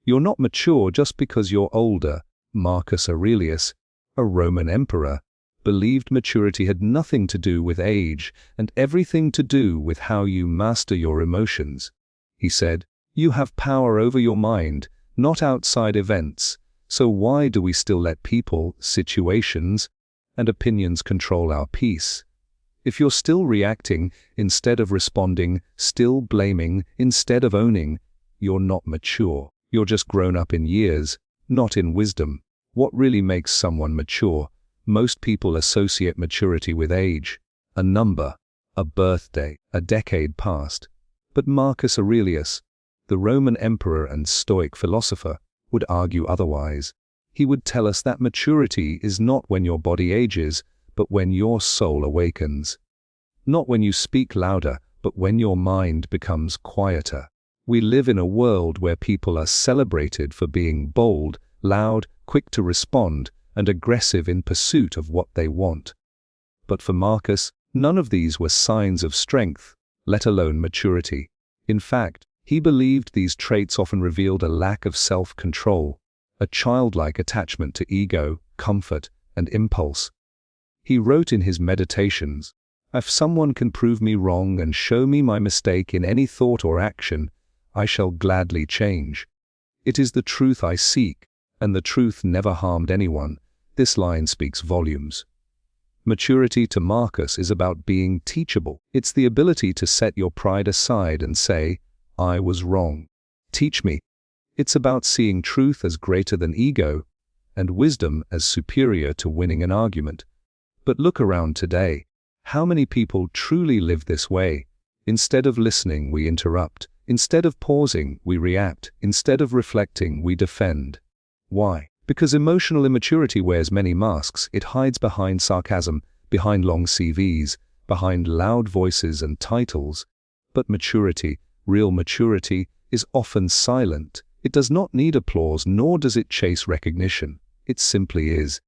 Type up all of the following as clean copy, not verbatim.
You're not mature just because you're older. Marcus Aurelius, a Roman emperor, believed maturity had nothing to do with age and everything to do with how you master your emotions. He said, "You have power over your mind, not outside events, so why do we still let people, situations, and opinions control our peace? If you're still reacting instead of responding, still blaming instead of owning, you're not mature. You're just grown up in years, not in wisdom." What really makes someone mature? Most people associate maturity with age, a number, a birthday, a decade past. But Marcus Aurelius, the Roman emperor and Stoic philosopher, would argue otherwise. He would tell us that maturity is not when your body ages, but when your soul awakens. Not when you speak louder, but when your mind becomes quieter. We live in a world where people are celebrated for being bold, loud, quick to respond, and aggressive in pursuit of what they want. But for Marcus, none of these were signs of strength, let alone maturity. In fact, he believed these traits often revealed a lack of self-control, a childlike attachment to ego, comfort, and impulse. He wrote in his Meditations, "If someone can prove me wrong and show me my mistake in any thought or action, I shall gladly change. It is the truth I seek, and the truth never harmed anyone." This line speaks volumes. Maturity to Marcus is about being teachable. It's the ability to set your pride aside and say, "I was wrong. Teach me." It's about seeing truth as greater than ego, and wisdom as superior to winning an argument. But look around today. How many people truly live this way? Instead of listening, we interrupt. Instead of pausing, we react. Instead of reflecting, we defend. Why? Because emotional immaturity wears many masks. It hides behind sarcasm, behind long CVs, behind loud voices and titles. But maturity, real maturity, is often silent. It does not need applause, nor does it chase recognition. It simply is.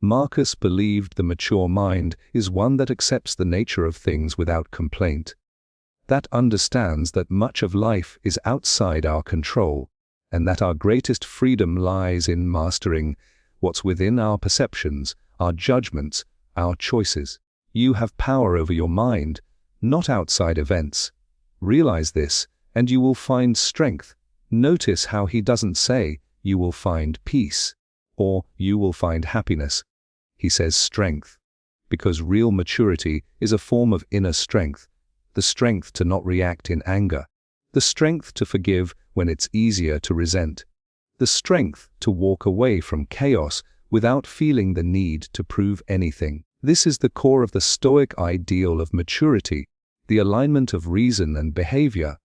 Marcus believed the mature mind is one that accepts the nature of things without complaint. That understands that much of life is outside our control, and that our greatest freedom lies in mastering what's within our perceptions, our judgments, our choices. You have power over your mind, not outside events. Realize this, and you will find strength. Notice how he doesn't say, "You will find peace," or "You will find happiness." He says strength, because real maturity is a form of inner strength, the strength to not react in anger, the strength to forgive when it's easier to resent, the strength to walk away from chaos without feeling the need to prove anything. This is the core of the Stoic ideal of maturity, the alignment of reason and behavior,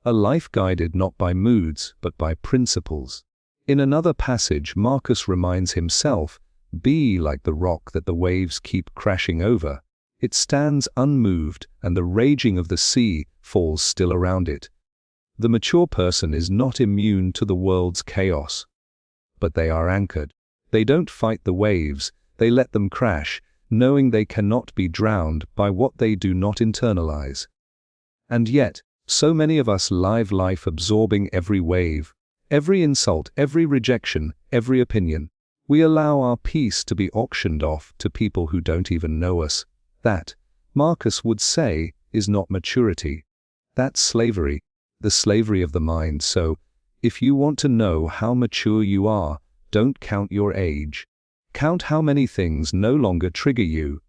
a life guided not by moods but by principles. In another passage, Marcus reminds himself, "Be like the rock that the waves keep crashing over. It stands unmoved, and the raging of the sea falls still around it." The mature person is not immune to the world's chaos, but they are anchored. They don't fight the waves, they let them crash, knowing they cannot be drowned by what they do not internalize. And yet, so many of us live life absorbing every wave, every insult, every rejection, every opinion. We allow our peace to be auctioned off to people who don't even know us. That, Marcus would say, is not maturity. That's slavery, the slavery of the mind. So, if you want to know how mature you are, don't count your age. Count how many things no longer trigger you.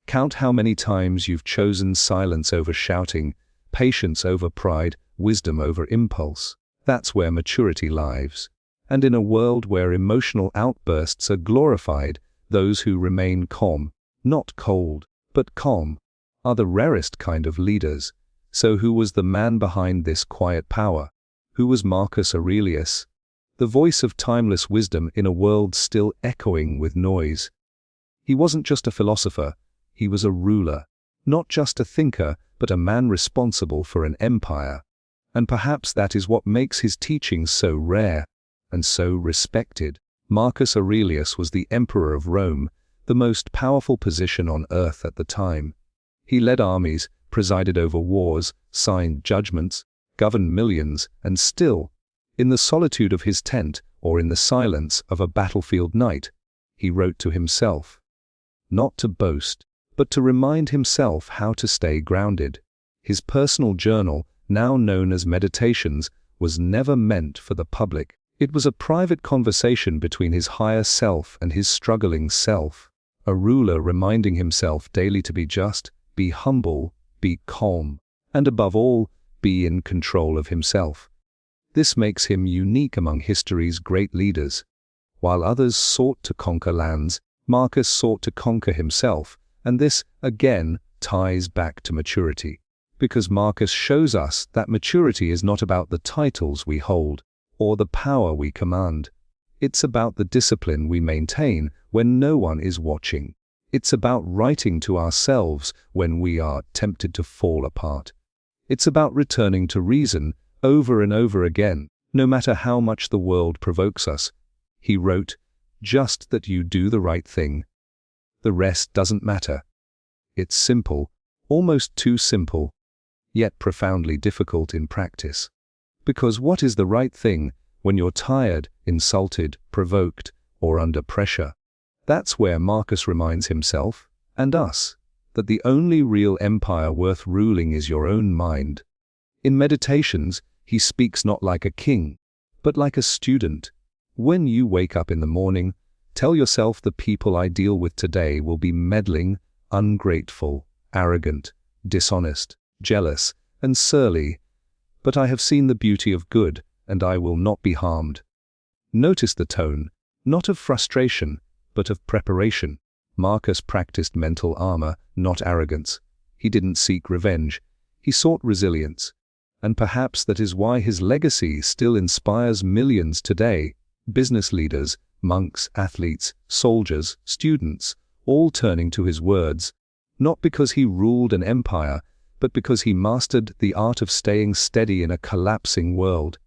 Count how many times you've chosen silence over shouting, patience over pride, wisdom over impulse. That's where maturity lies. And in a world where emotional outbursts are glorified, those who remain calm, not cold, but calm, are the rarest kind of leaders. So who was the man behind this quiet power? Who was Marcus Aurelius? The voice of timeless wisdom in a world still echoing with noise. He wasn't just a philosopher, he was a ruler. Not just a thinker, but a man responsible for an empire. And perhaps that is what makes his teachings so rare and so respected. Marcus Aurelius was the emperor of Rome, the most powerful position on earth at the time. He led armies, presided over wars, signed judgments, governed millions, and still, In the solitude of his tent or in the silence of a battlefield night, he wrote to himself. Not to boast, but to remind himself how to stay grounded. His personal journal, now known as Meditations, was never meant for the public. It was a private conversation between his higher self and his struggling self, a ruler reminding himself daily to be just, be humble, be calm, and above all, be in control of himself. This makes him unique among history's great leaders. While others sought to conquer lands, Marcus sought to conquer himself, and this, again, ties back to maturity. Because Marcus shows us that maturity is not about the titles we hold, or the power we command. It's about the discipline we maintain when no one is watching. It's about writing to ourselves when we are tempted to fall apart. It's about returning to reason over and over again, no matter how much the world provokes us. He wrote, "Just that you do the right thing. The rest doesn't matter." It's simple, almost too simple, yet profoundly difficult in practice. Because what is the right thing when you're tired, insulted, provoked, or under pressure? That's where Marcus reminds himself, and us, that the only real empire worth ruling is your own mind. In Meditations, he speaks not like a king, but like a student. When you wake up in the morning, tell yourself the people I deal with today will be meddling, ungrateful, arrogant, dishonest, jealous, and surly, but I have seen the beauty of good, and I will not be harmed. Notice the tone, not of frustration, but of preparation. Marcus practiced mental armor, not arrogance. He didn't seek revenge. He sought resilience. And perhaps that is why his legacy still inspires millions today. Business leaders, monks, athletes, soldiers, students, all turning to his words, not because he ruled an empire, but because he mastered the art of staying steady in a collapsing world.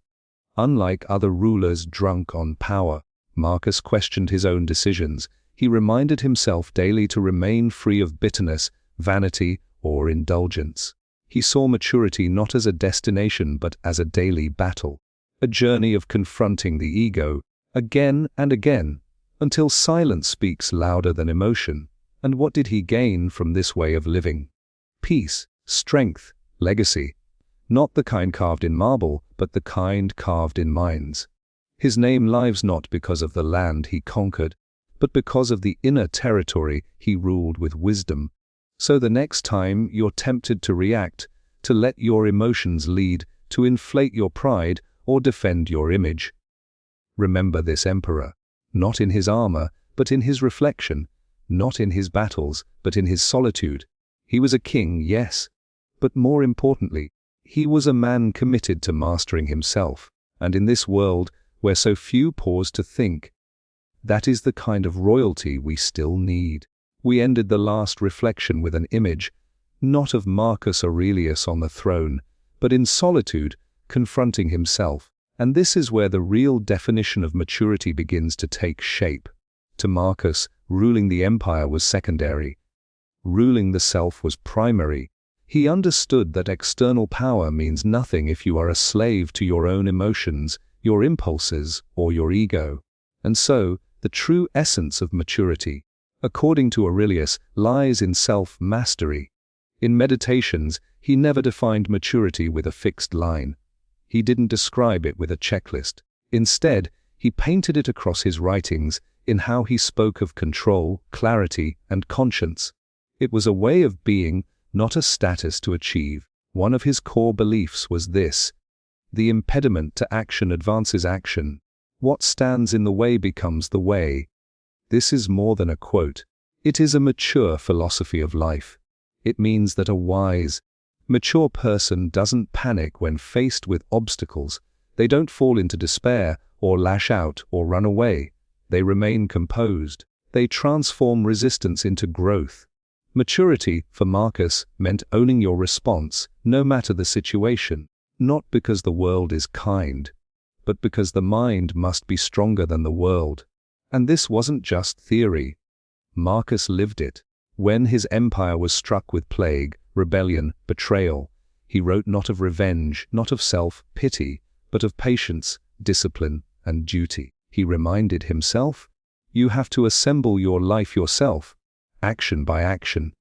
Unlike other rulers drunk on power, Marcus questioned his own decisions. He reminded himself daily to remain free of bitterness, vanity, or indulgence. He saw maturity not as a destination but as a daily battle, a journey of confronting the ego, again and again, until silence speaks louder than emotion. And what did he gain from this way of living? Peace, strength, legacy. Not the kind carved in marble, but the kind carved in minds. His name lives not because of the land he conquered, but because of the inner territory he ruled with wisdom. So the next time you're tempted to react, to let your emotions lead, to inflate your pride, or defend your image, remember this emperor, not in his armor, but in his reflection, not in his battles, but in his solitude. He was a king, yes, but more importantly, he was a man committed to mastering himself, and in this world, where so few pause to think, that is the kind of royalty we still need. We ended the last reflection with an image, not of Marcus Aurelius on the throne, but in solitude, confronting himself. And this is where the real definition of maturity begins to take shape. To Marcus, ruling the empire was secondary. Ruling the self was primary. He understood that external power means nothing if you are a slave to your own emotions, your impulses, or your ego. And so, the true essence of maturity, according to Aurelius, lies in self-mastery. In Meditations, he never defined maturity with a fixed line. He didn't describe it with a checklist. Instead, he painted it across his writings in how he spoke of control, clarity, and conscience. It was a way of being, not a status to achieve. One of his core beliefs was this: the impediment to action advances action. What stands in the way becomes the way. This is more than a quote. It is a mature philosophy of life. It means that a wise, mature person doesn't panic when faced with obstacles. They don't fall into despair, or lash out, or run away. They remain composed. They transform resistance into growth. Maturity, for Marcus, meant owning your response, no matter the situation, not because the world is kind, but because the mind must be stronger than the world. And this wasn't just theory. Marcus lived it. When his empire was struck with plague, rebellion, betrayal, he wrote not of revenge, not of self-pity, but of patience, discipline, and duty. He reminded himself, you have to assemble your life yourself, action by action.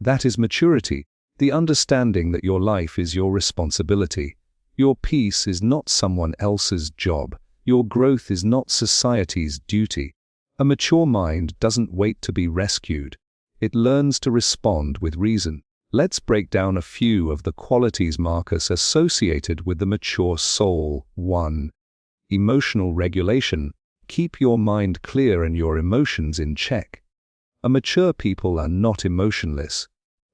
That is maturity, the understanding that your life is your responsibility. Your peace is not someone else's job. Your growth is not society's duty. A mature mind doesn't wait to be rescued. It learns to respond with reason. Let's break down a few of the qualities Marcus associated with the mature soul. 1. Emotional regulation. Keep your mind clear and your emotions in check. A mature people are not emotionless,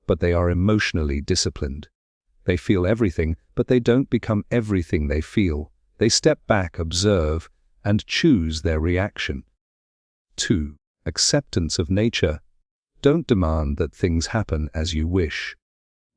but they are emotionally disciplined. They feel everything, but they don't become everything they feel. They step back, observe, and choose their reaction. 2. Acceptance of nature. Don't demand that things happen as you wish.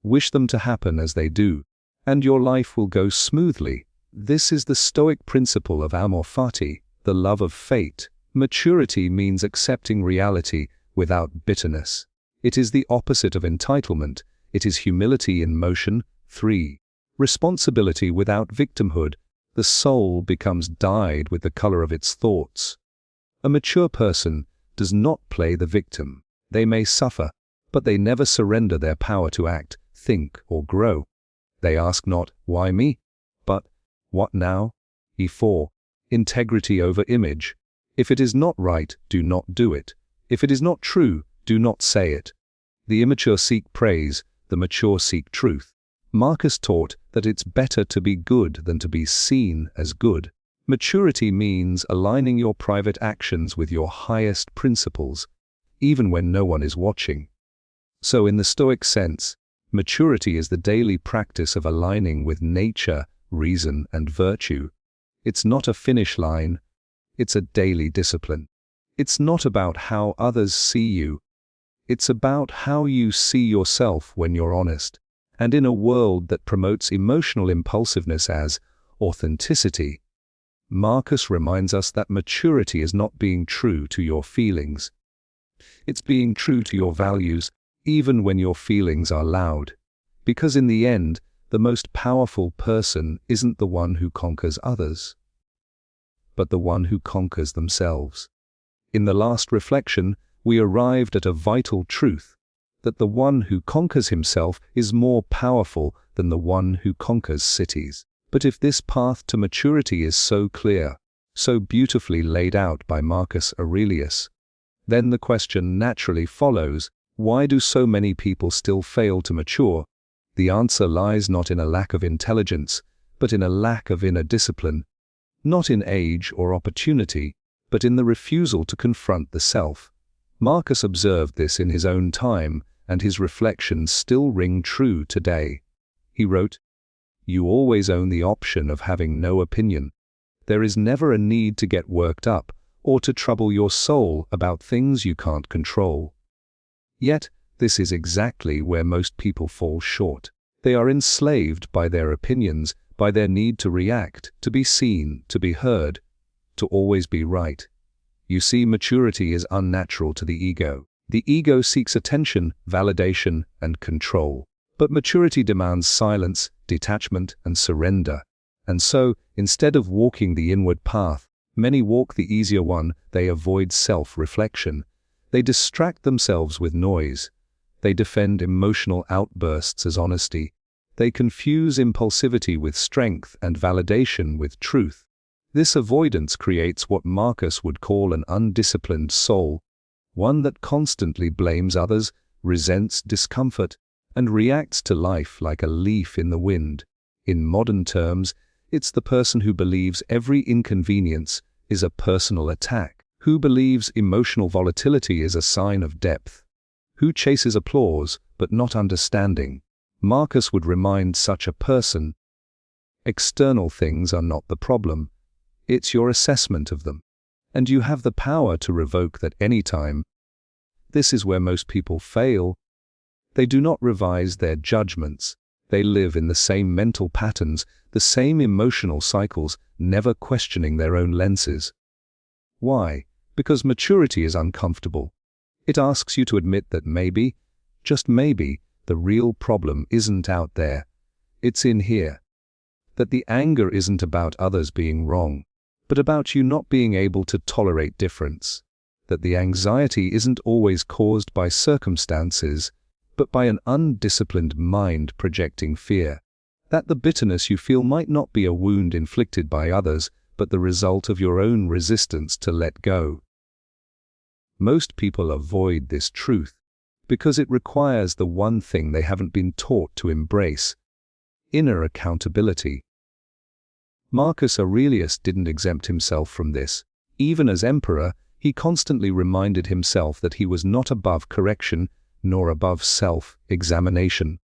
Wish them to happen as they do, and your life will go smoothly. This is the Stoic principle of amor fati, the love of fate. Maturity means accepting reality without bitterness. It is the opposite of entitlement. It is humility in motion. 3. Responsibility without victimhood. The soul becomes dyed with the color of its thoughts. A mature person does not play the victim. They may suffer, but they never surrender their power to act, think, or grow. They ask not, why me? But, what now? 4. Integrity over image. If it is not right, do not do it. If it is not true, do not say it. The immature seek praise, the mature seek truth. Marcus taught that it's better to be good than to be seen as good. Maturity means aligning your private actions with your highest principles, even when no one is watching. So in the Stoic sense, maturity is the daily practice of aligning with nature, reason, and virtue. It's not a finish line, it's a daily discipline. It's not about how others see you. It's about how you see yourself when you're honest. And in a world that promotes emotional impulsiveness as authenticity, Marcus reminds us that maturity is not being true to your feelings. It's being true to your values, even when your feelings are loud. Because in the end, the most powerful person isn't the one who conquers others, but the one who conquers themselves. In the last reflection, we arrived at a vital truth, that the one who conquers himself is more powerful than the one who conquers cities. But if this path to maturity is so clear, so beautifully laid out by Marcus Aurelius, then the question naturally follows, why do so many people still fail to mature? The answer lies not in a lack of intelligence, but in a lack of inner discipline, not in age or opportunity, but in the refusal to confront the self. Marcus observed this in his own time, and his reflections still ring true today. He wrote, "You always own the option of having no opinion. There is never a need to get worked up or to trouble your soul about things you can't control." Yet, this is exactly where most people fall short. They are enslaved by their opinions, by their need to react, to be seen, to be heard, to always be right. You see, maturity is unnatural to the ego. The ego seeks attention, validation, and control. But maturity demands silence, detachment, and surrender. And so, instead of walking the inward path, many walk the easier one. They avoid self-reflection. They distract themselves with noise. They defend emotional outbursts as honesty. They confuse impulsivity with strength and validation with truth. This avoidance creates what Marcus would call an undisciplined soul, one that constantly blames others, resents discomfort, and reacts to life like a leaf in the wind. In modern terms, it's the person who believes every inconvenience is a personal attack, who believes emotional volatility is a sign of depth, who chases applause but not understanding. Marcus would remind such a person, external things are not the problem, it's your assessment of them, and you have the power to revoke that any time. This is where most people fail. They do not revise their judgments. They live in the same mental patterns, the same emotional cycles, never questioning their own lenses. Why? Because maturity is uncomfortable. It asks you to admit that maybe, just maybe, the real problem isn't out there. It's in here. That the anger isn't about others being wrong. but about you not being able to tolerate difference. That the anxiety isn't always caused by circumstances, but by an undisciplined mind projecting fear. That the bitterness you feel might not be a wound inflicted by others, but the result of your own resistance to let go. Most people avoid this truth because it requires the one thing they haven't been taught to embrace: inner accountability. Marcus Aurelius didn't exempt himself from this. Even as emperor, he constantly reminded himself that he was not above correction, nor above self-examination.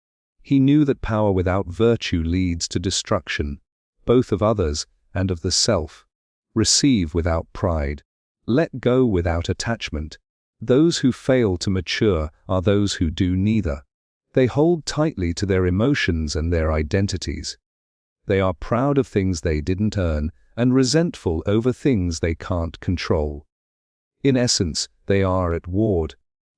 He knew that power without virtue leads to destruction, both of others and of the self. Receive without pride. Let go without attachment. Those who fail to mature are those who do neither. They hold tightly to their emotions and their identities. They are proud of things they didn't earn and resentful over things they can't control. In essence, they are at war,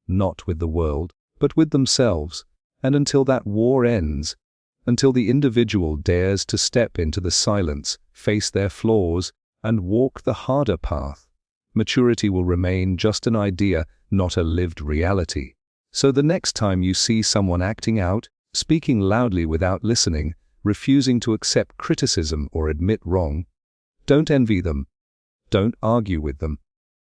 not with the world, but with themselves, and until that war ends, until the individual dares to step into the silence, face their flaws, and walk the harder path, maturity will remain just an idea, not a lived reality. So the next time you see someone acting out, speaking loudly without listening, refusing to accept criticism or admit wrong, don't envy them. Don't argue with them.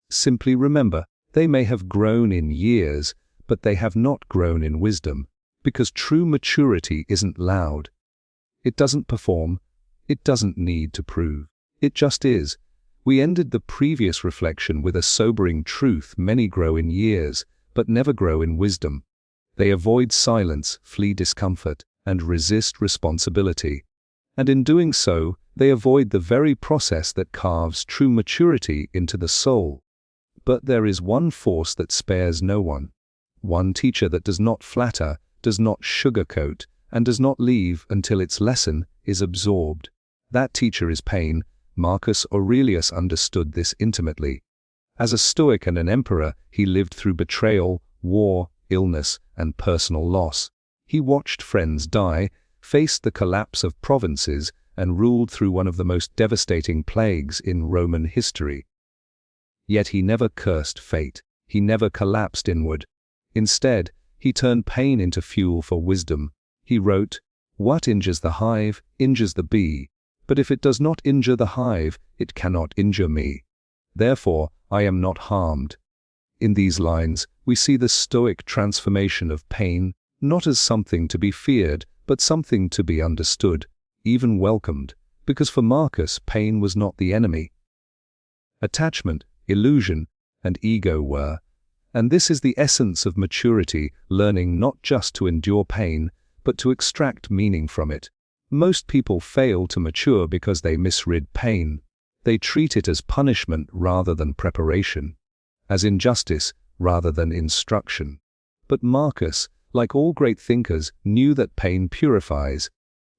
Simply remember, they may have grown in years, but they have not grown in wisdom, because true maturity isn't loud. It doesn't perform. It doesn't need to prove. It just is. We ended the previous reflection with a sobering truth: many grow in years, but never grow in wisdom. They avoid silence, flee discomfort, and resist responsibility. And in doing so, they avoid the very process that carves true maturity into the soul. But there is one force that spares no one. One teacher that does not flatter, does not sugarcoat, and does not leave until its lesson is absorbed. That teacher is pain. Marcus Aurelius understood this intimately. As a Stoic and an emperor, he lived through betrayal, war, illness, and personal loss. He watched friends die, faced the collapse of provinces, and ruled through one of the most devastating plagues in Roman history. Yet he never cursed fate. He never collapsed inward. Instead, he turned pain into fuel for wisdom. He wrote, "What injures the hive, injures the bee. But if it does not injure the hive, it cannot injure me. Therefore, I am not harmed." In these lines, we see the Stoic transformation of pain, not as something to be feared, but something to be understood, even welcomed, because for Marcus, pain was not the enemy. Attachment, illusion, and ego were. And this is the essence of maturity, learning not just to endure pain, but to extract meaning from it. Most people fail to mature because they misread pain. They treat it as punishment rather than preparation, as injustice rather than instruction. But Marcus, like all great thinkers, knew that pain purifies,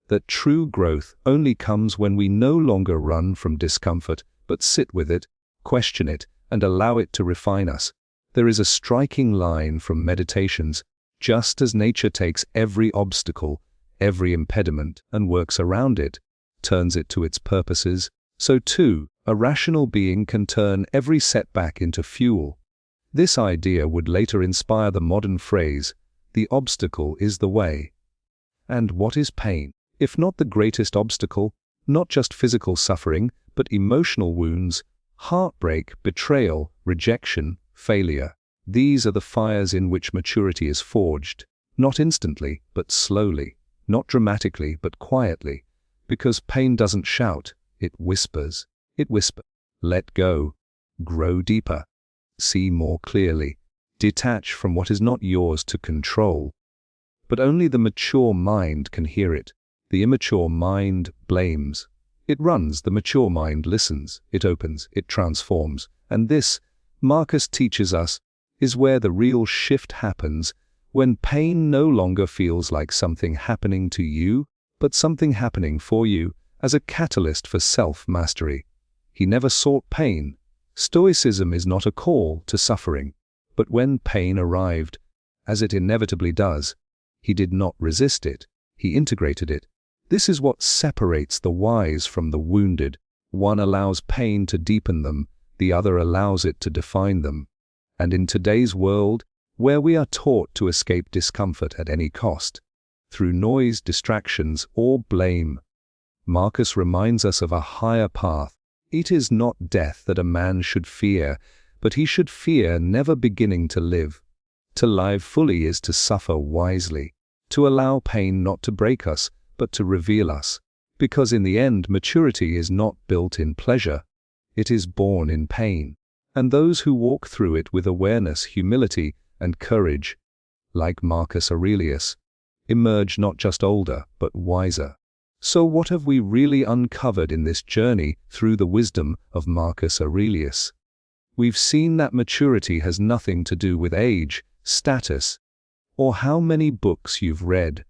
that true growth only comes when we no longer run from discomfort, but sit with it, question it, and allow it to refine us. There is a striking line from Meditations: just as nature takes every obstacle, every impediment, and works around it, turns it to its purposes, so too, a rational being can turn every setback into fuel. This idea would later inspire the modern phrase, "The obstacle is the way." And what is pain, if not the greatest obstacle? Not just physical suffering, but emotional wounds, heartbreak, betrayal, rejection, failure. These are the fires in which maturity is forged, not instantly, but slowly, not dramatically, but quietly, because pain doesn't shout, it whispers. It whispers. Let go. Grow deeper. See more clearly. Detach from what is not yours to control. But only the mature mind can hear it. The immature mind blames. It runs, the mature mind listens, it opens, it transforms. And this, Marcus teaches us, is where the real shift happens, when pain no longer feels like something happening to you, but something happening for you, as a catalyst for self-mastery. He never sought pain. Stoicism is not a call to suffering. But when pain arrived, as it inevitably does, he did not resist it, he integrated it. This is what separates the wise from the wounded. One allows pain to deepen them, the other allows it to define them. And in today's world, where we are taught to escape discomfort at any cost, through noise, distractions, or blame, Marcus reminds us of a higher path. It is not death that a man should fear, but he should fear never beginning to live. To live fully is to suffer wisely, to allow pain not to break us, but to reveal us. Because in the end, maturity is not built in pleasure, it is born in pain. And those who walk through it with awareness, humility, and courage, like Marcus Aurelius, emerge not just older, but wiser. So what have we really uncovered in this journey through the wisdom of Marcus Aurelius? We've seen that maturity has nothing to do with age, status, or how many books you've read.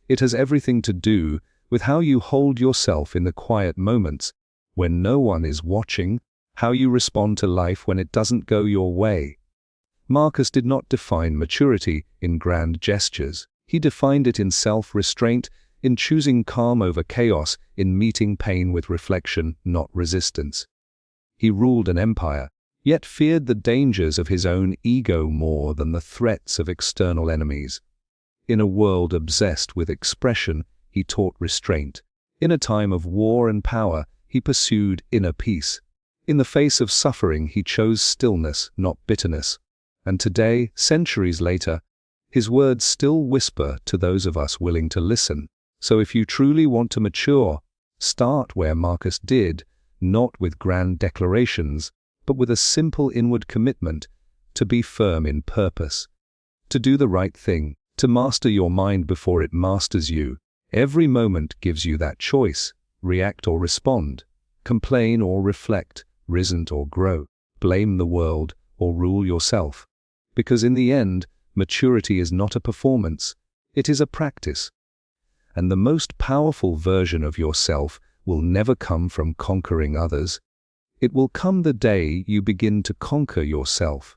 It has everything to do with how you hold yourself in the quiet moments, when no one is watching, how you respond to life when it doesn't go your way. Marcus did not define maturity in grand gestures. He defined it in self-restraint, in choosing calm over chaos, in meeting pain with reflection, not resistance. He ruled an empire, yet feared the dangers of his own ego more than the threats of external enemies. In a world obsessed with expression, he taught restraint. In a time of war and power, he pursued inner peace. In the face of suffering, he chose stillness, not bitterness. And today, centuries later, his words still whisper to those of us willing to listen. So if you truly want to mature, start where Marcus did, not with grand declarations, but with a simple inward commitment to be firm in purpose, to do the right thing, to master your mind before it masters you. Every moment gives you that choice: react or respond, complain or reflect, resent or grow, blame the world or rule yourself. Because in the end, maturity is not a performance, it is a practice. And the most powerful version of yourself will never come from conquering others. It will come the day you begin to conquer yourself.